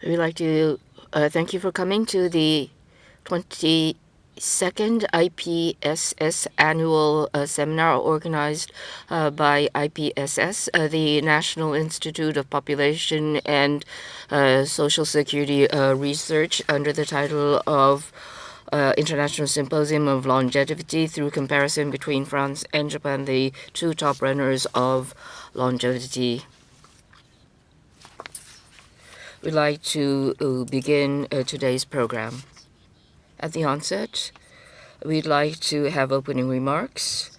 We'd like to thank you for coming to the 22nd IPSS annual seminar organized by IPSS, the National Institute of Population and Social Security Research, under the title of International Symposium of Longevity through Comparison between France and Japan, the two top runners of longevity. We'd like to begin today's program. At the onset, we'd like to have opening remarks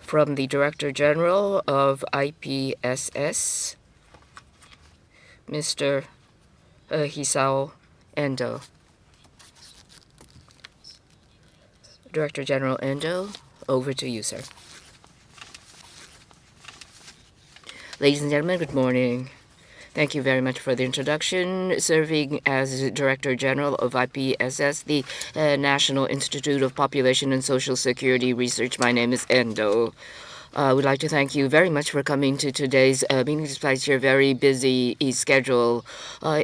from the Director General of IPSS, Mr. Hisao Endo. Director General Endo, over to you, sir. Ladies and gentlemen, good morning. Thank you very much for the introduction. Serving as Director General of IPSS, the National Institute of Population and Social Security Research, my name is Endo. We'd like to thank you very much for coming to today's meeting despite your very busy schedule.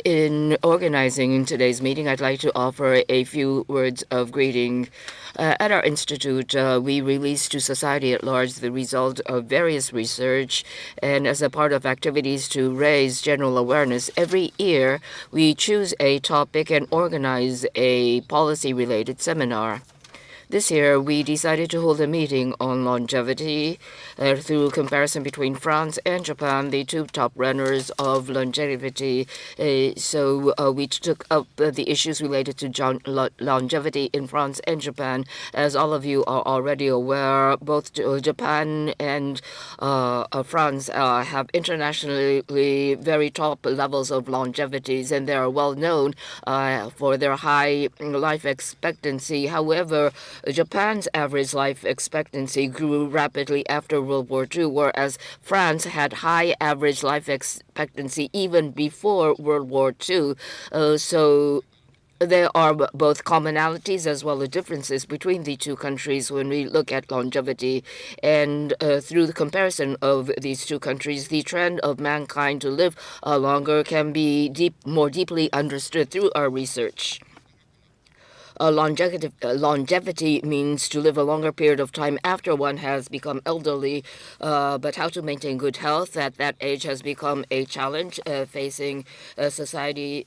In organizing today's meeting, I'd like to offer a few words of greeting. At our institute, we release to society at large the result of various research, and as a part of activities to raise general awareness, every year we choose a topic and organize a policy-related seminar. This year, we decided to hold a meeting on longevity through comparison between France and Japan, the two top runners of longevity. So we took up the issues related to longevity in France and Japan. As all of you are already aware, both Japan and France have internationally very top levels of longevities, and they are well known for their high life expectancy. However, Japan's average life expectancy grew rapidly after World War II, whereas France had high average life expectancy even before World War II. So there are both commonalities as well as differences between the two countries when we look at longevity. And through the comparison of these two countries, the trend of mankind to live longer can be more deeply understood through our research. Longevity means to live a longer period of time after one has become elderly, but how to maintain good health at that age has become a challenge facing society,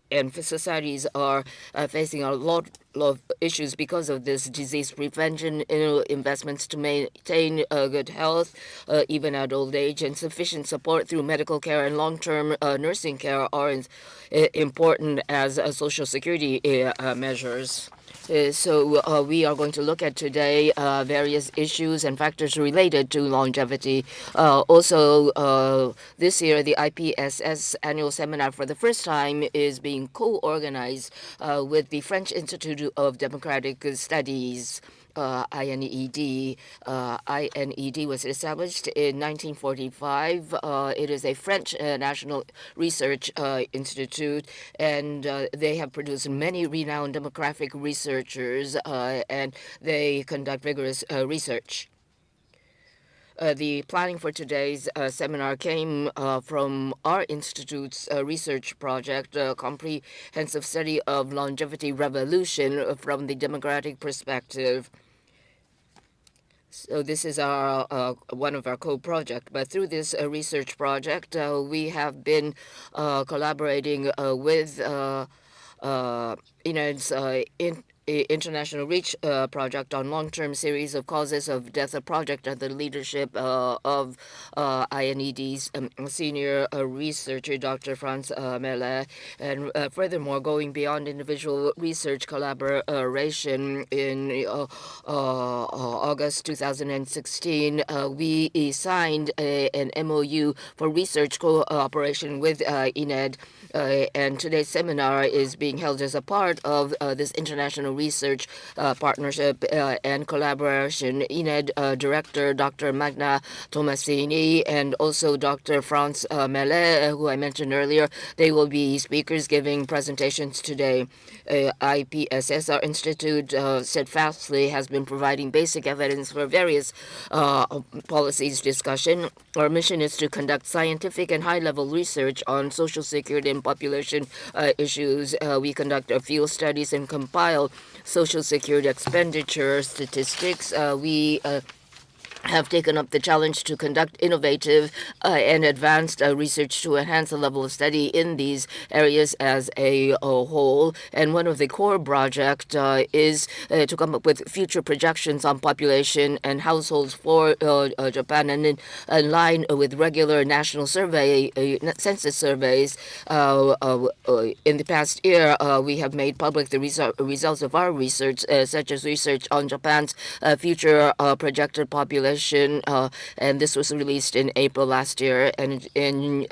and societies are facing a lot of issues because of this. Disease prevention, investments to maintain good health even at old age, and sufficient support through medical care and long-term nursing care are important as Social Security measures. So we are going to look at today various issues and factors related to longevity. Also, this year, the IPSS annual seminar for the first time is being co-organized with the French Institute of Democratic Studies, INED. INED was established in 1945. It is a French national research institute, and they have produced many renowned demographic researchers, and they conduct rigorous research. The planning for today's seminar came from our institute's research project, a comprehensive study of longevity revolution from the demographic perspective. So this is our one of our co-projects. But through this research project, we have been collaborating with INED's International Reach project on long-term series of causes of death, a project under the leadership of INED's senior researcher, Dr. Franz Melle. And furthermore, going beyond individual research collaboration in August 2016, we signed an MOU for research cooperation with INED. And today's seminar is being held as a part of this international research partnership and collaboration. INED Director Dr. Magna Tomasini and also Dr. France Mellet, who I mentioned earlier, they will be speakers giving presentations today. IPSS, our institute, steadfastly has been providing basic evidence for various policies discussion. Our mission is to conduct scientific and high-level research on social security and population issues. We conduct field studies and compile social security expenditure statistics. We have taken up the challenge to conduct innovative and advanced research to enhance the level of study in these areas as a whole. And one of the core projects is to come up with future projections on population and households for Japan. And in line with regular national survey, census surveys, in the past year, we have made public the results of our research, such as research on Japan's future projected population. And this was released in April last year. And in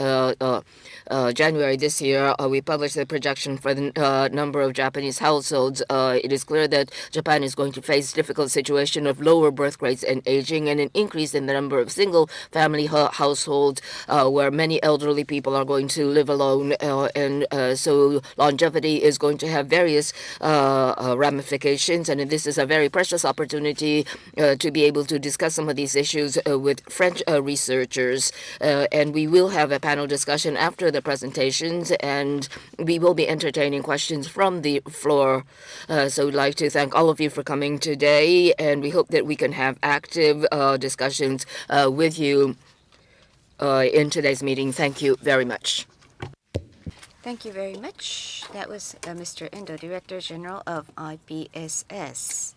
January this year, we published the projection for the number of Japanese households. It is clear that Japan is going to face difficult situation of lower birth rates and aging, and an increase in the number of single-family households, where many elderly people are going to live alone, and so longevity is going to have various ramifications. And this is a very precious opportunity to be able to discuss some of these issues with French researchers, and we will have a panel discussion after the presentations, and we will be entertaining questions from the floor. So we'd like to thank all of you for coming today, and we hope that we can have active discussions with you in today's meeting. Thank you very much. Thank you very much. That was Mr. Endo, Director General of IPSS.